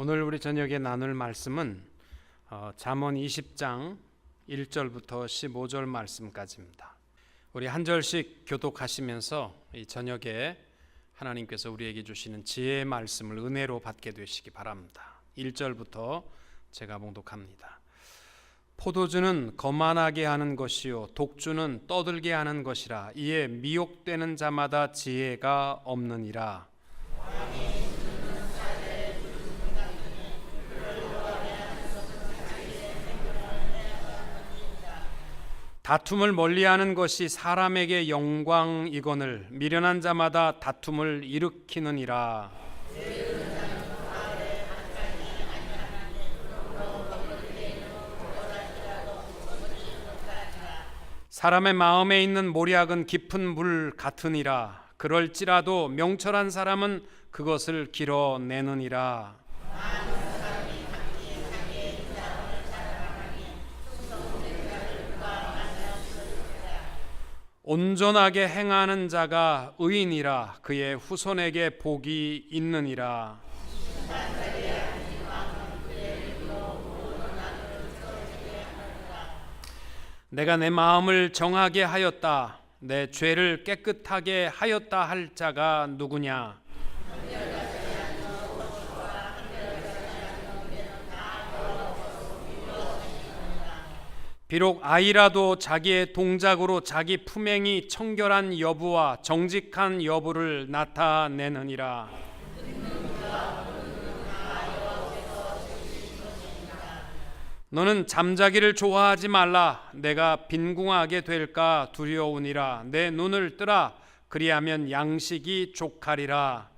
오늘 우리 저녁에 나눌 말씀은 잠언 20장 1절부터 15절 말씀까지입니다. 우리 한 절씩 교독하시면서 이 저녁에 하나님께서 우리에게 주시는 지혜의 말씀을 은혜로 받게 되시기 바랍니다. 1절부터 제가 봉독합니다. 포도주는 거만하게 하는 것이요 독주는 떠들게 하는 것이라. 이에 미혹되는 자마다 지혜가 없느니라. 다툼을 멀리하는 것이 사람에게 영광이거늘 미련한 자마다 다툼을 일으키느니라. 사람의 마음에 있는 모략은 깊은 물 같으니라. 그럴지라도 명철한 사람은 그것을 길어내느니라. 온전하게 행하는 자가 의인이라. 그의 후손에게 복이 있느니라. 내가 내 마음을 정하게 하였다. 내 죄를 깨끗하게 하였다 할 자가 누구냐? 비록 아이라도 자기의 동작으로 자기 품행이 청결한 여부와 정직한 여부를 나타내느니라. 너는 잠자기를 좋아하지 말라. 내가 빈궁하게 될까 두려우니라. 내 눈을 뜨라. 그리하면 양식이 족하리라.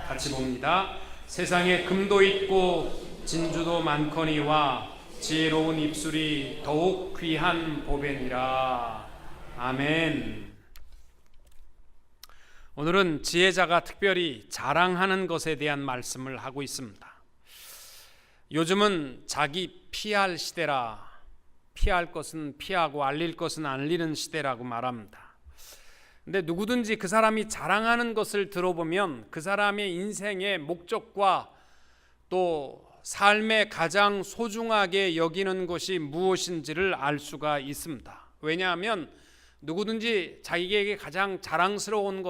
같이 봅니다. 세상에 금도 있고 진주도 많거니와 지혜로운 입술이 더욱 귀한 보배니라. 아멘. 오늘은 지혜자가 특별히 자랑하는 것에 대한 말씀을 하고 있습니다. 요즘은 자기 피할 시대라. 피할 것은 피하고 알릴 것은 알리는 시대라고 말합니다. 근데 누구든지 그 사람이 자랑하는 것을 들어보면 그 사람의 인생의 목적과 또 삶에 가장 소중하게 여기는 것이 무엇인지를 알 수가 있습니다. 왜냐하면 누구든지 자기에게 가장 자랑스러운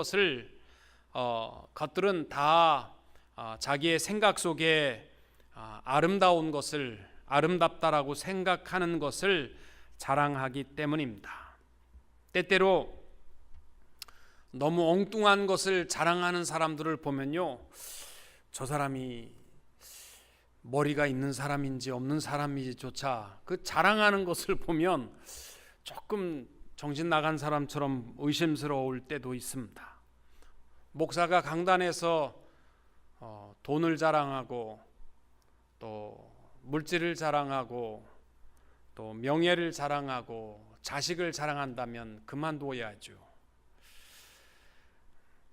것들은 다 자기의 생각 속에 아름다운 것을 아름답다라고 생각하는 것을 자랑하기 때문입니다. 때때로 너무 엉뚱한 것을 자랑하는 사람들을 보면요, 저 사람이 머리가 있는 사람인지 없는 사람인지조차 그 자랑하는 것을 보면 조금 정신 나간 사람처럼 의심스러울 때도 있습니다. 목사가 강단에서 돈을 자랑하고 또 물질을 자랑하고 또 명예를 자랑하고 자식을 자랑한다면 그만둬야죠.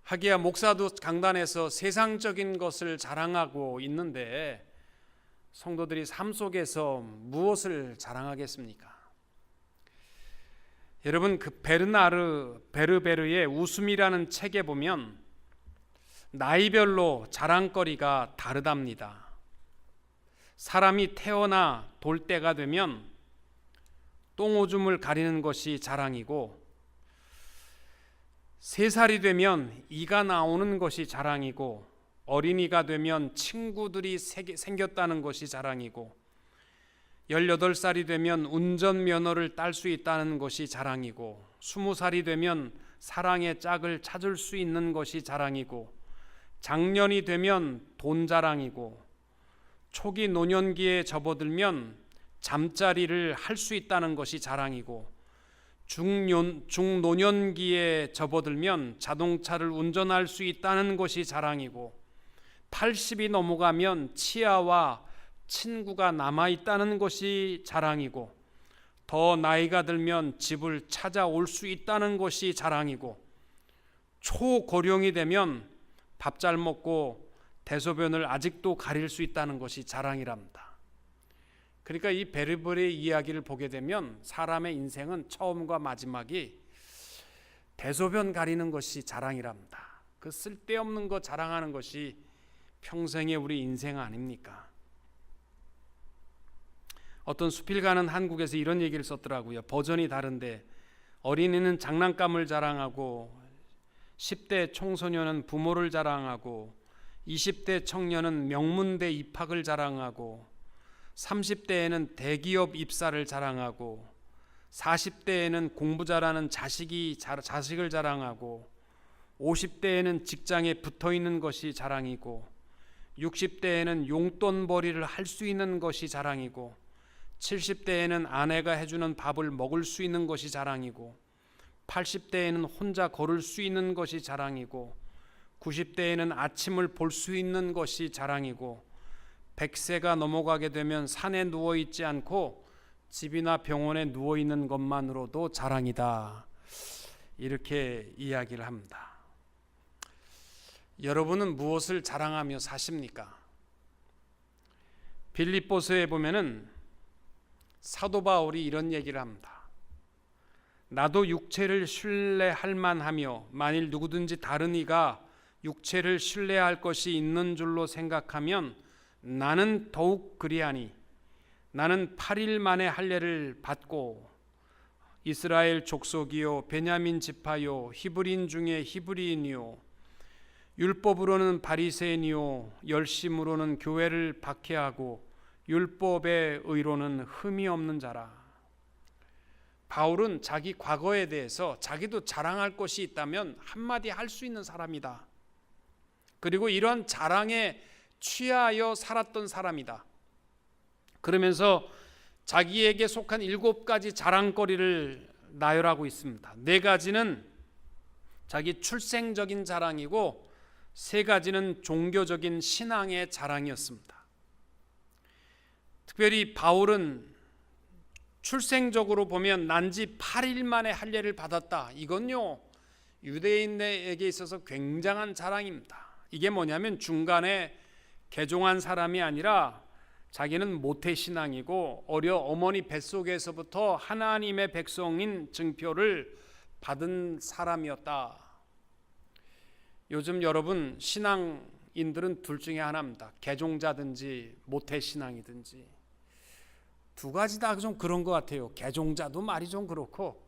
하기야 목사도 강단에서 세상적인 것을 자랑하고 있는데 성도들이 삶 속에서 무엇을 자랑하겠습니까? 여러분, 그 베르나르 베르베르의 웃음이라는 책에 보면 나이별로 자랑거리가 다르답니다. 사람이 태어나 돌 때가 되면 똥오줌을 가리는 것이 자랑이고 3살이 되면 이가 나오는 것이 자랑이고 어린이가 되면 친구들이 생겼다는 것이 자랑이고 18살이 되면 운전면허를 딸 수 있다는 것이 자랑이고 20살이 되면 사랑의 짝을 찾을 수 있는 것이 자랑이고 장년이 되면 돈 자랑이고 초기 노년기에 접어들면 잠자리를 할 수 있다는 것이 자랑이고 중노년기에 접어들면 자동차를 운전할 수 있다는 것이 자랑이고 80이 넘어가면 치아와 친구가 남아있다는 것이 자랑이고 더 나이가 들면 집을 찾아올 수 있다는 것이 자랑이고 초고령이 되면 밥 잘 먹고 대소변을 아직도 가릴 수 있다는 것이 자랑이랍니다. 그러니까 이 베르베르의 이야기를 보게 되면 사람의 인생은 처음과 마지막이 대소변 가리는 것이 자랑이랍니다. 그 쓸데없는 거 자랑하는 것이 평생의 우리 인생 아닙니까? 어떤 수필가는 한국에서 이런 얘기를 썼더라고요. 버전이 다른데 어린이는 장난감을 자랑하고 10대 청소년은 부모를 자랑하고 20대 청년은 명문대 입학을 자랑하고 30대에는 대기업 입사를 자랑하고 40대에는 공부 잘하는 자식을 자랑하고 50대에는 직장에 붙어있는 것이 자랑이고 60대에는 용돈벌이를 할 수 있는 것이 자랑이고 70대에는 아내가 해주는 밥을 먹을 수 있는 것이 자랑이고 80대에는 혼자 걸을 수 있는 것이 자랑이고 90대에는 아침을 볼 수 있는 것이 자랑이고 100세가 넘어가게 되면 산에 누워있지 않고 집이나 병원에 누워있는 것만으로도 자랑이다. 이렇게 이야기를 합니다. 여러분은 무엇을 자랑하며 사십니까? 빌립보서에 보면은 사도 바울이 이런 얘기를 합니다. 나도 육체를 신뢰할 만하며 만일 누구든지 다른 이가 육체를 신뢰할 것이 있는 줄로 생각하면 나는 더욱 그리하니 나는 8일 만에 할례를 받고 이스라엘 족속이요 베냐민 지파요 히브리인 중에 히브리인이요 율법으로는 바리새인이요 열심으로는 교회를 박해하고 율법의 의로는 흠이 없는 자라. 바울은 자기 과거에 대해서 자기도 자랑할 것이 있다면 한마디 할 수 있는 사람이다. 그리고 이러한 자랑에 취하여 살았던 사람이다. 그러면서 자기에게 속한 7가지 자랑거리를 나열하고 있습니다. 4가지는 자기 출생적인 자랑이고 3가지는 종교적인 신앙의 자랑이었습니다. 특별히 바울은 출생적으로 보면 난지 8일 만에 할례를 받았다. 이건요 유대인에게 있어서 굉장한 자랑입니다. 이게 뭐냐면 중간에 개종한 사람이 아니라 자기는 모태신앙이고 어머니 뱃속에서부터 하나님의 백성인 증표를 받은 사람이었다. 요즘 여러분 신앙인들은 둘 중에 하나입니다. 개종자든지 모태신앙이든지. 2가지 다 좀 그런 것 같아요. 개종자도 말이 좀 그렇고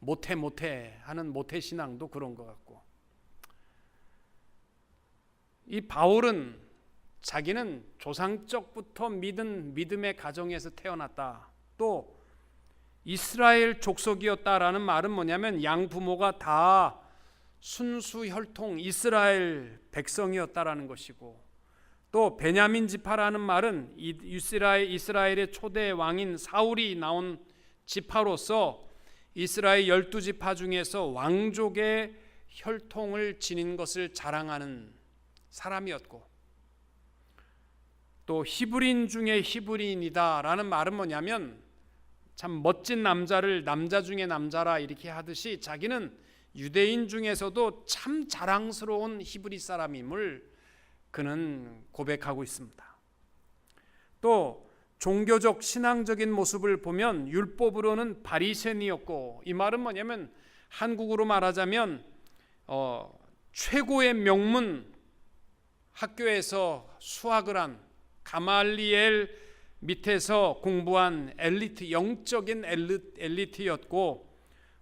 모태 하는 모태신앙도 그런 것 같고. 이 바울은 자기는 조상적부터 믿은 믿음의 가정에서 태어났다. 또 이스라엘 족속이었다라는 말은 뭐냐면 양부모가 다 순수 혈통 이스라엘 백성이었다라는 것이고, 또 베냐민 지파라는 말은 이스라엘의 초대 왕인 사울이 나온 지파로서 이스라엘 12지파 중에서 왕족의 혈통을 지닌 것을 자랑하는 사람이었고, 또 히브리인 중에 히브리인이다라는 말은 뭐냐면 참 멋진 남자를 남자 중에 남자라 이렇게 하듯이 자기는 유대인 중에서도 참 자랑스러운 히브리 사람임을 그는 고백하고 있습니다. 또 종교적 신앙적인 모습을 보면 율법으로는 바리새인이었고, 이 말은 뭐냐면 한국으로 말하자면 최고의 명문 학교에서 수학을 한 가말리엘 밑에서 공부한 엘리트, 영적인 엘리트였고,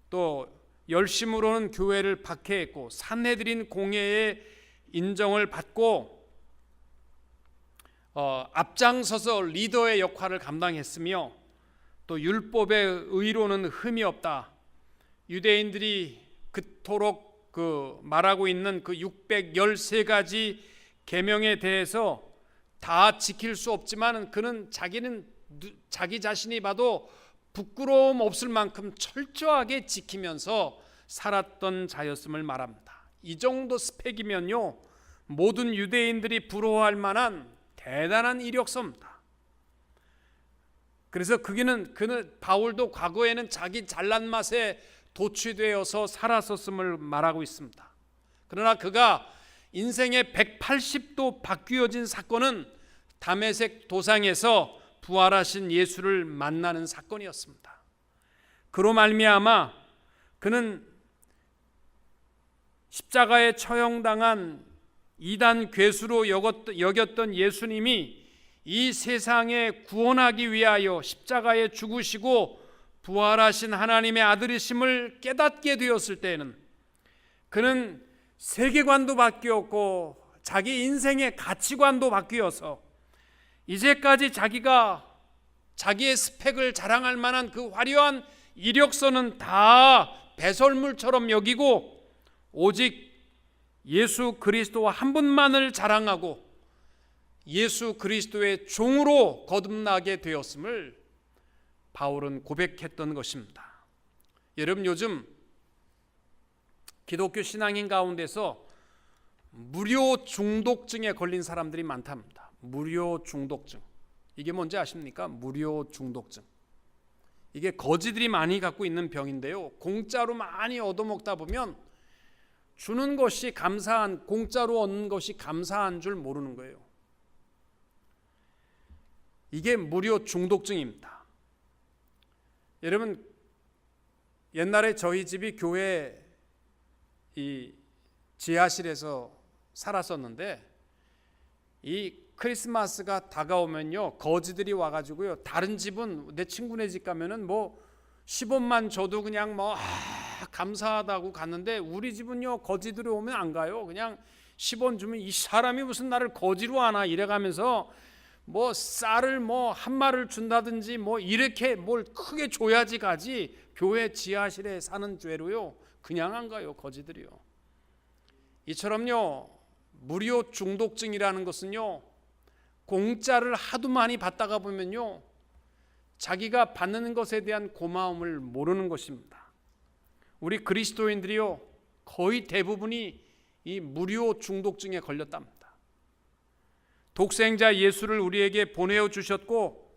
또 열심으로는 교회를 박해했고 산헤드린 공회의 인정을 받고 앞장서서 리더의 역할을 감당했으며, 또 율법의 의로는 흠이 없다. 유대인들이 그토록 말하고 있는 그 613가지 계명에 대해서 다 지킬 수 없지만 그는 자기 자신이 봐도 부끄러움 없을 만큼 철저하게 지키면서 살았던 자였음을 말합니다. 이 정도 스펙이면요 모든 유대인들이 부러워할 만한 대단한 이력서입니다. 그래서 그는 바울도 과거에는 자기 잘난 맛에 도취되어서 살았었음을 말하고 있습니다. 그러나 그가 인생의 180도 바뀌어진 사건은 다메섹 도상에서 부활하신 예수를 만나는 사건이었습니다. 그로 말미암아 그는 십자가에 처형당한 이단 괴수로 여겼던 예수님이 이 세상에 구원하기 위하여 십자가에 죽으시고 부활하신 하나님의 아들이심을 깨닫게 되었을 때에는 그는 세계관도 바뀌었고 자기 인생의 가치관도 바뀌어서 이제까지 자기가 자기의 스펙을 자랑할 만한 그 화려한 이력서는 다 배설물처럼 여기고 오직 예수 그리스도 한 분만을 자랑하고 예수 그리스도의 종으로 거듭나게 되었음을 바울은 고백했던 것입니다. 여러분, 요즘 기독교 신앙인 가운데서 무료 중독증에 걸린 사람들이 많답니다. 무료 중독증. 이게 뭔지 아십니까? 무료 중독증. 이게 거지들이 많이 갖고 있는 병인데요, 공짜로 많이 얻어먹다 보면 주는 것이 감사한, 공짜로 얻는 것이 감사한 줄 모르는 거예요. 이게 무료 중독증입니다. 여러분, 옛날에 저희 집이 교회 이 지하실에서 살았었는데 이 크리스마스가 다가오면요, 거지들이 와가지고요, 다른 집은 내 친구네 집 가면은 뭐 10원만 줘도 그냥 뭐 감사하다고 갔는데 우리 집은요, 거지들이 오면 안 가요. 그냥 10원 주면 이 사람이 무슨 나를 거지로 하나 이래가면서 뭐 쌀을 뭐 한 마를 준다든지 뭐 이렇게 뭘 크게 줘야지 가지, 교회 지하실에 사는 죄로요 그냥 안 가요, 거지들이요. 이처럼요, 무료 중독증이라는 것은요, 공짜를 하도 많이 받다가 보면요, 자기가 받는 것에 대한 고마움을 모르는 것입니다. 우리 그리스도인들이요, 거의 대부분이 이 무료 중독증에 걸렸답니다. 독생자 예수를 우리에게 보내어 주셨고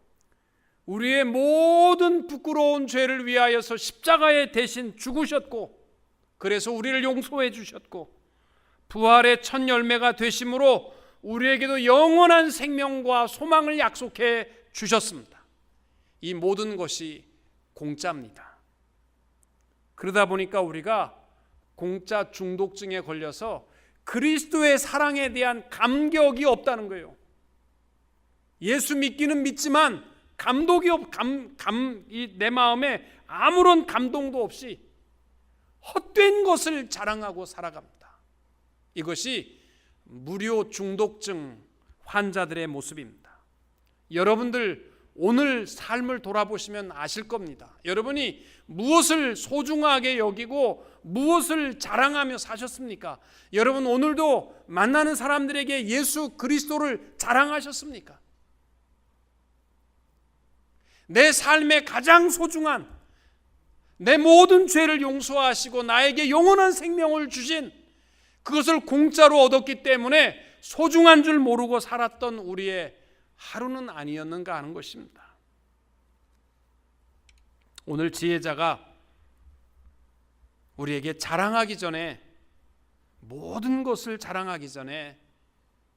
우리의 모든 부끄러운 죄를 위하여서 십자가에 대신 죽으셨고, 그래서 우리를 용서해 주셨고, 부활의 첫 열매가 되심으로 우리에게도 영원한 생명과 소망을 약속해 주셨습니다. 이 모든 것이 공짜입니다. 그러다 보니까 우리가 공짜 중독증에 걸려서 그리스도의 사랑에 대한 감격이 없다는 거예요. 예수 믿기는 믿지만 감동이 내 마음에 아무런 감동도 없이 헛된 것을 자랑하고 살아갑니다. 이것이 무료 중독증 환자들의 모습입니다. 여러분들 오늘 삶을 돌아보시면 아실 겁니다. 여러분이 무엇을 소중하게 여기고 무엇을 자랑하며 사셨습니까? 여러분 오늘도 만나는 사람들에게 예수 그리스도를 자랑하셨습니까? 내 삶의 가장 소중한, 내 모든 죄를 용서하시고 나에게 영원한 생명을 주신, 그것을 공짜로 얻었기 때문에 소중한 줄 모르고 살았던 우리의 하루는 아니었는가 하는 것입니다. 오늘 지혜자가 우리에게 자랑하기 전에, 모든 것을 자랑하기 전에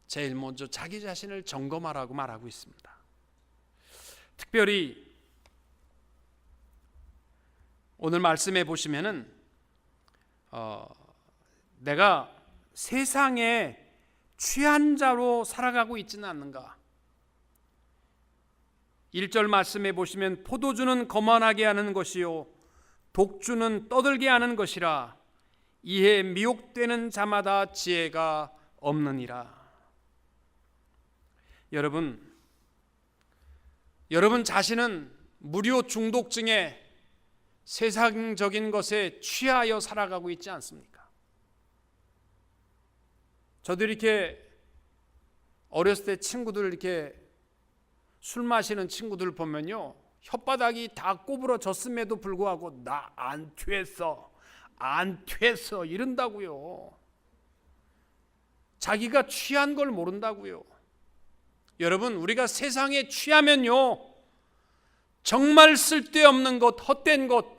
제일 먼저 자기 자신을 점검하라고 말하고 있습니다. 특별히 오늘 말씀해 보시면은 내가 세상에 취한 자로 살아가고 있지는 않는가. 1절 말씀해 보시면 포도주는 거만하게 하는 것이요 독주는 떠들게 하는 것이라 이에 미혹되는 자마다 지혜가 없느니라. 여러분 자신은 무료 중독증에 세상적인 것에 취하여 살아가고 있지 않습니까? 저도 이렇게 어렸을 때 친구들, 이렇게 술 마시는 친구들 보면요, 혓바닥이 다 꼬부러졌음에도 불구하고 나 안 퇴했어 이런다고요. 자기가 취한 걸 모른다고요. 여러분, 우리가 세상에 취하면요, 정말 쓸데없는 것, 헛된 것,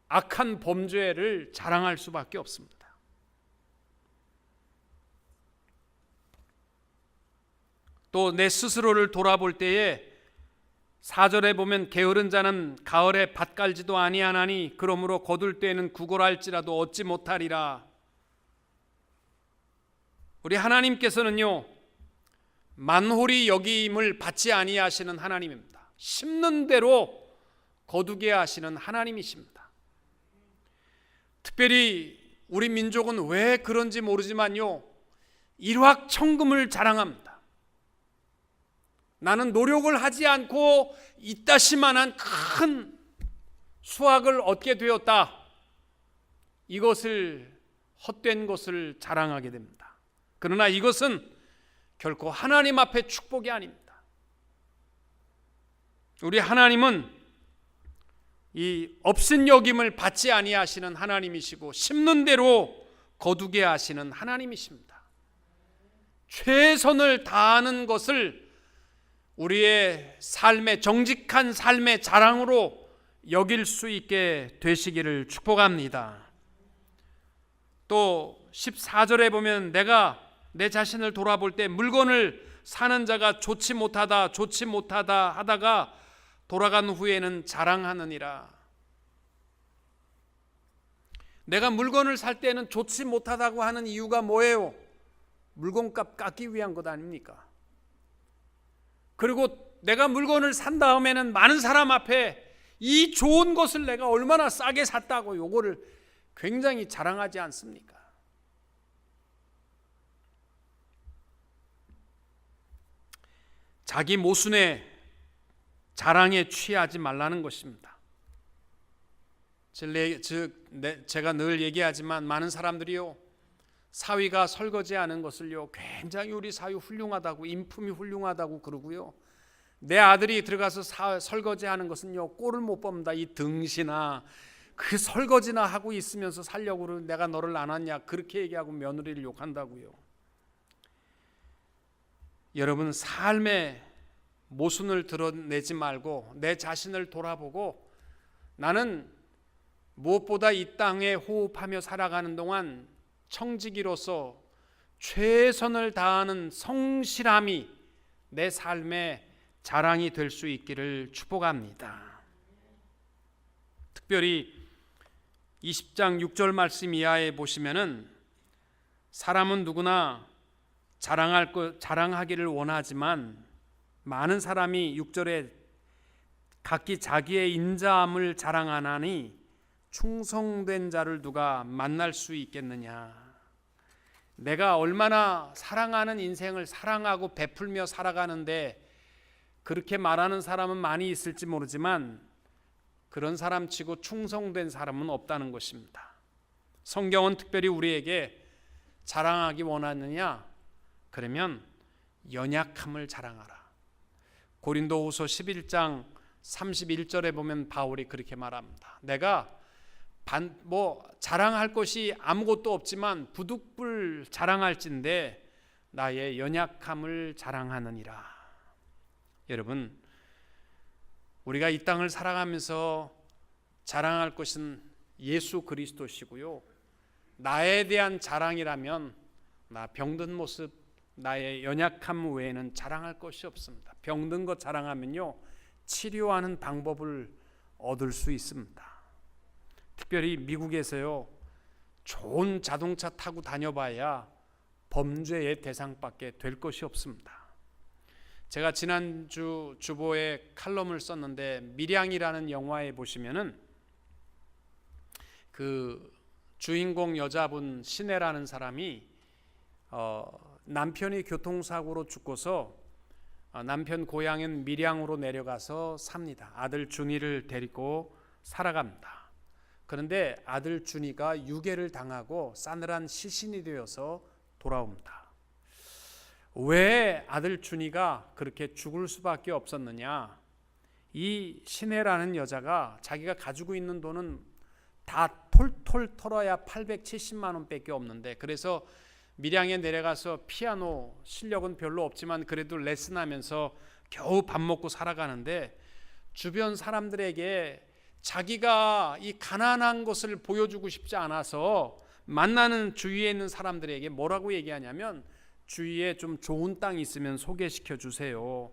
악한 범죄를 자랑할 수밖에 없습니다. 또 내 스스로를 돌아볼 때에 4절에 보면 게으른 자는 가을에 밭 갈지도 아니하나니 그러므로 거둘 때에는 구걸할지라도 얻지 못하리라. 우리 하나님께서는요, 만홀히 여김을 받지 아니하시는 하나님입니다. 심는 대로 거두게 하시는 하나님이십니다. 특별히 우리 민족은 왜 그런지 모르지만요, 일확천금을 자랑합니다. 나는 노력을 하지 않고 이따시만한 큰 수확을 얻게 되었다. 이것을 헛된 것을 자랑하게 됩니다. 그러나 이것은 결코 하나님 앞에 축복이 아닙니다. 우리 하나님은 이 없은 여김을 받지 아니하시는 하나님이시고 심는 대로 거두게 하시는 하나님이십니다. 최선을 다하는 것을 우리의 삶의 정직한 삶의 자랑으로 여길 수 있게 되시기를 축복합니다. 또 14절에 보면 내가 내 자신을 돌아볼 때 물건을 사는 자가 좋지 못하다 하다가 돌아간 후에는 자랑하느니라. 내가 물건을 살 때는 좋지 못하다고 하는 이유가 뭐예요? 물건값 깎기 위한 것 아닙니까? 그리고 내가 물건을 산 다음에는 많은 사람 앞에 이 좋은 것을 내가 얼마나 싸게 샀다고 요거를 굉장히 자랑하지 않습니까? 자기 모순의 자랑에 취하지 말라는 것입니다. 제가 늘 얘기하지만 많은 사람들이요, 사위가 설거지하는 것을요 굉장히 우리 사위 훌륭하다고, 인품이 훌륭하다고 그러고요, 내 아들이 들어가서 설거지하는 것은요 꼴을 못 봅니다. 이 등신아, 그 설거지나 하고 있으면서 살려고 내가 너를 안 왔냐, 그렇게 얘기하고 며느리를 욕한다고요. 여러분, 삶의 모순을 드러내지 말고 내 자신을 돌아보고 나는 무엇보다 이 땅에 호흡하며 살아가는 동안 청지기로서 최선을 다하는 성실함이 내 삶의 자랑이 될 수 있기를 축복합니다. 특별히 20장 6절 말씀 이하에 보시면은 사람은 누구나 자랑하기를 원하지만 많은 사람이 6절에 각기 자기의 인자함을 자랑하나니 충성된 자를 누가 만날 수 있겠느냐. 내가 얼마나 사랑하는 인생을 사랑하고 베풀며 살아가는데 그렇게 말하는 사람은 많이 있을지 모르지만 그런 사람치고 충성된 사람은 없다는 것입니다. 성경은 특별히 우리에게 자랑하기 원하느냐? 그러면 연약함을 자랑하라. 고린도후서 11장 31절에 보면 바울이 그렇게 말합니다. 내가 자랑할 것이 아무것도 없지만 부득불 자랑할진대 나의 연약함을 자랑하느니라. 여러분, 우리가 이 땅을 살아가면서 자랑할 것은 예수 그리스도시고요, 나에 대한 자랑이라면 나 병든 모습, 나의 연약함 외에는 자랑할 것이 없습니다. 병든 것 자랑하면요 치료하는 방법을 얻을 수 있습니다. 특별히 미국에서요 좋은 자동차 타고 다녀봐야 범죄의 대상밖에 될 것이 없습니다. 제가 지난주 주보에 칼럼을 썼는데 밀양이라는 영화에 보시면은 그 주인공 여자분 신혜라는 사람이 남편이 교통사고로 죽고서 남편 고향인 밀양으로 내려가서 삽니다. 아들 준이를 데리고 살아갑니다. 그런데 아들 준이가 유괴를 당하고 싸늘한 시신이 되어서 돌아옵니다. 왜 아들 준이가 그렇게 죽을 수밖에 없었느냐? 이 신혜라는 여자가 자기가 가지고 있는 돈은 다 톨톨 털어야 870만 원밖에 없는데, 그래서 밀양에 내려가서 피아노 실력은 별로 없지만 그래도 레슨하면서 겨우 밥 먹고 살아가는데, 주변 사람들에게 자기가 이 가난한 것을 보여주고 싶지 않아서 만나는 주위에 있는 사람들에게 뭐라고 얘기하냐면, 주위에 좀 좋은 땅 있으면 소개시켜 주세요.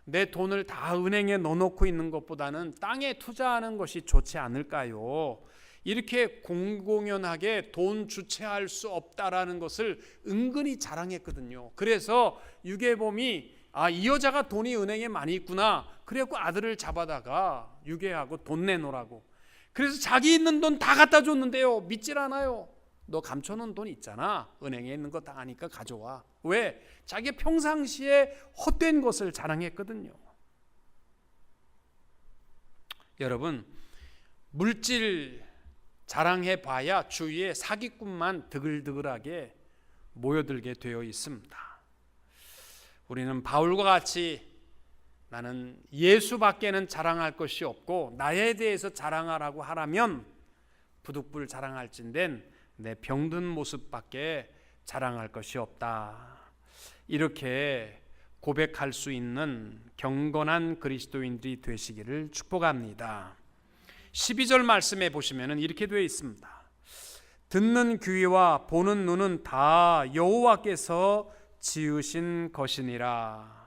내 돈을 다 은행에 넣어놓고 있는 것보다는 땅에 투자하는 것이 좋지 않을까요? 이렇게 공공연하게 돈 주체할 수 없다라는 것을 은근히 자랑했거든요. 그래서 유괴범이 이 여자가 돈이 은행에 많이 있구나, 그래갖고 아들을 잡아다가 유괴하고 돈 내놓으라고. 그래서 자기 있는 돈 다 갖다 줬는데요, 믿질 않아요. 너 감춰놓은 돈 있잖아, 은행에 있는 거 다 아니까 가져와. 왜? 자기 평상시에 헛된 것을 자랑했거든요. 여러분, 물질 자랑해봐야 주위에 사기꾼만 드글드글하게 모여들게 되어 있습니다. 우리는 바울과 같이 나는 예수밖에는 자랑할 것이 없고 나에 대해서 자랑하라고 하라면 부득불 자랑할진된 내 병든 모습밖에 자랑할 것이 없다, 이렇게 고백할 수 있는 경건한 그리스도인들이 되시기를 축복합니다. 12절 말씀에 보시면 이렇게 되어 있습니다. 듣는 귀와 보는 눈은 다 여호와께서 지으신 것이니라.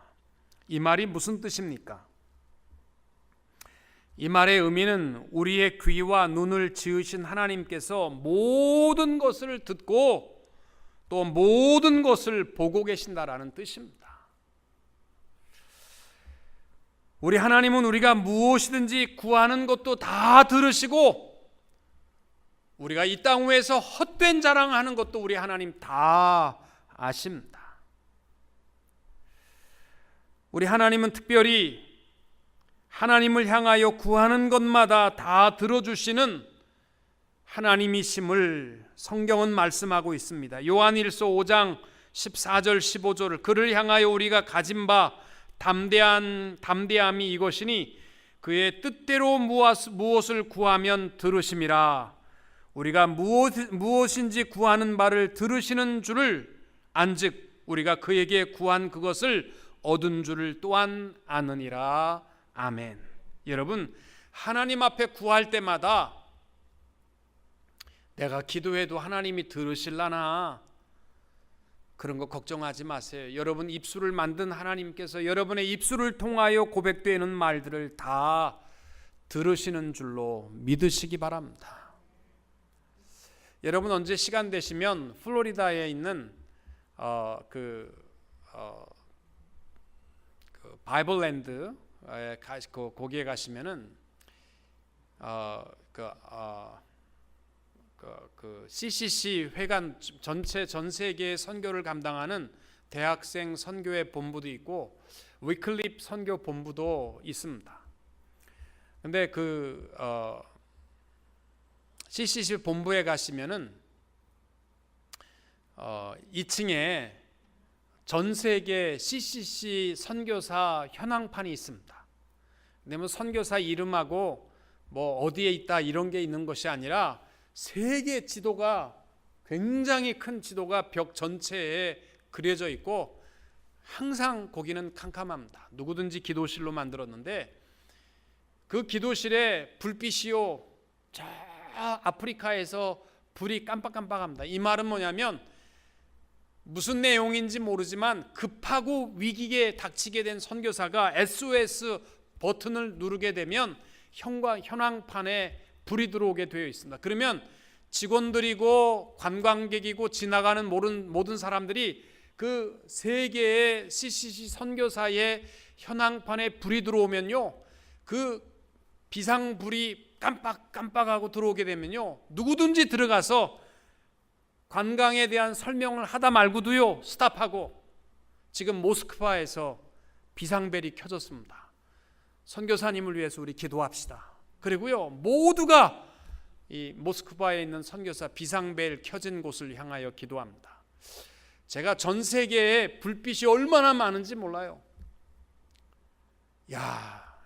이 말이 무슨 뜻입니까? 이 말의 의미는 우리의 귀와 눈을 지으신 하나님께서 모든 것을 듣고 또 모든 것을 보고 계신다라는 뜻입니다. 우리 하나님은 우리가 무엇이든지 구하는 것도 다 들으시고 우리가 이 땅 위에서 헛된 자랑하는 것도 우리 하나님 다 아십니다. 우리 하나님은 특별히 하나님을 향하여 구하는 것마다 다 들어주시는 하나님이심을 성경은 말씀하고 있습니다. 요한일서 5장 14절 15절을 그를 향하여 우리가 가진 바 담대함이 이것이니 그의 뜻대로 무엇을 구하면 들으심이라. 우리가 무엇인지 구하는 바를 들으시는 줄을 안즉 우리가 그에게 구한 그것을 얻은 줄을 또한 아느니라. 아멘. 여러분, 하나님 앞에 구할 때마다 내가 기도해도 하나님이 들으실라나 그런 거 걱정하지 마세요. 여러분 입술을 만든 하나님께서 여러분의 입술을 통하여 고백되는 말들을 다 들으시는 줄로 믿으시기 바랍니다. 여러분 언제 시간 되시면 플로리다에 있는 바이블랜드 거기에 가시면은 CCC 회관 전체 전 세계 선교를 감당하는 대학생 선교회 본부도 있고 위클립 선교 본부도 있습니다. 근데 CCC 본부에 가시면은 2층에 전 세계 CCC 선교사 현황판이 있습니다. 근데 선교사 이름하고 뭐 어디에 있다 이런 게 있는 것이 아니라 세계 지도가 굉장히 큰 지도가 벽 전체에 그려져 있고 항상 거기는 캄캄합니다. 누구든지 기도실로 만들었는데 그 기도실에 불빛이요 저 아프리카에서 불이 깜빡깜빡합니다. 이 말은 뭐냐면 무슨 내용인지 모르지만 급하고 위기에 닥치게 된 선교사가 SOS 버튼을 누르게 되면 현황판에 불이 들어오게 되어 있습니다. 그러면 직원들이고 관광객이고 지나가는 모든 사람들이 그 세 개의 CCC 선교사의 현황판에 불이 들어오면요, 그 비상불이 깜빡깜빡하고 들어오게 되면요, 누구든지 들어가서 관광에 대한 설명을 하다 말고도요 스탑하고 지금 모스크바에서 비상벨이 켜졌습니다. 선교사님을 위해서 우리 기도합시다. 그리고요 모두가 이 모스크바에 있는 선교사 비상벨 켜진 곳을 향하여 기도합니다. 제가 전 세계에 불빛이 얼마나 많은지 몰라요.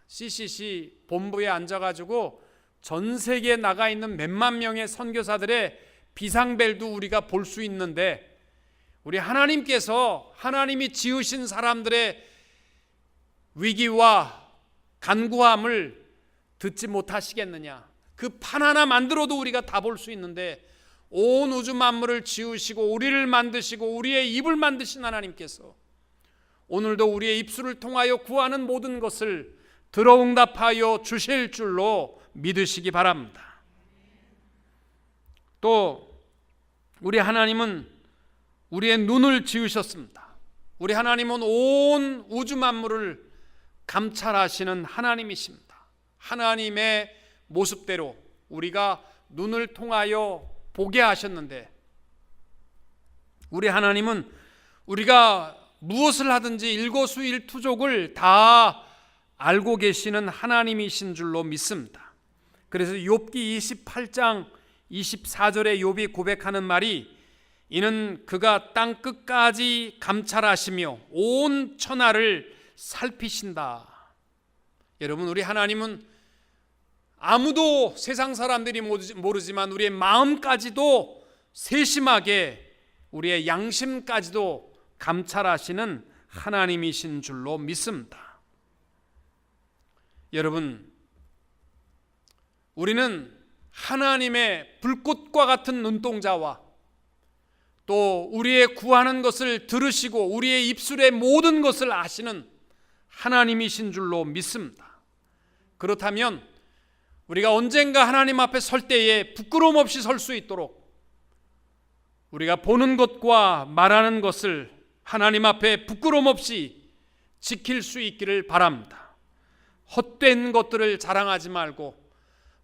CCC 본부에 앉아가지고 전 세계에 나가 있는 몇만 명의 선교사들의 비상벨도 우리가 볼 수 있는데 우리 하나님께서 하나님이 지으신 사람들의 위기와 간구함을 듣지 못하시겠느냐? 그 판 하나 만들어도 우리가 다 볼 수 있는데 온 우주 만물을 지으시고 우리를 만드시고 우리의 입을 만드신 하나님께서 오늘도 우리의 입술을 통하여 구하는 모든 것을 들어응답하여 주실 줄로 믿으시기 바랍니다. 또 우리 하나님은 우리의 눈을 지으셨습니다. 우리 하나님은 온 우주 만물을 감찰하시는 하나님이십니다. 하나님의 모습대로 우리가 눈을 통하여 보게 하셨는데, 우리 하나님은 우리가 무엇을 하든지 일거수일투족을 다 알고 계시는 하나님이신 줄로 믿습니다. 그래서 욥기 28장 24절에 욥이 고백하는 말이, 이는 그가 땅 끝까지 감찰하시며 온 천하를 살피신다. 여러분, 우리 하나님은 아무도 세상 사람들이 모르지만 우리의 마음까지도 세심하게, 우리의 양심까지도 감찰하시는 하나님이신 줄로 믿습니다. 여러분, 우리는 하나님의 불꽃과 같은 눈동자와 또 우리의 구하는 것을 들으시고 우리의 입술의 모든 것을 아시는 하나님이신 줄로 믿습니다. 그렇다면 우리가 언젠가 하나님 앞에 설 때에 부끄러움 없이 설 수 있도록 우리가 보는 것과 말하는 것을 하나님 앞에 부끄러움 없이 지킬 수 있기를 바랍니다. 헛된 것들을 자랑하지 말고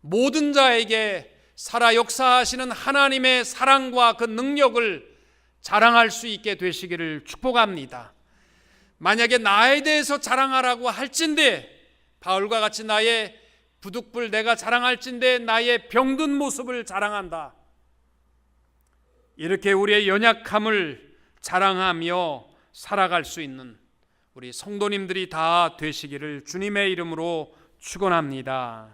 모든 자에게 살아 역사하시는 하나님의 사랑과 그 능력을 자랑할 수 있게 되시기를 축복합니다. 만약에 나에 대해서 자랑하라고 할진대, 바울과 같이 나의 부득불 내가 자랑할진대 나의 병든 모습을 자랑한다, 이렇게 우리의 연약함을 자랑하며 살아갈 수 있는 우리 성도님들이 다 되시기를 주님의 이름으로 축원합니다.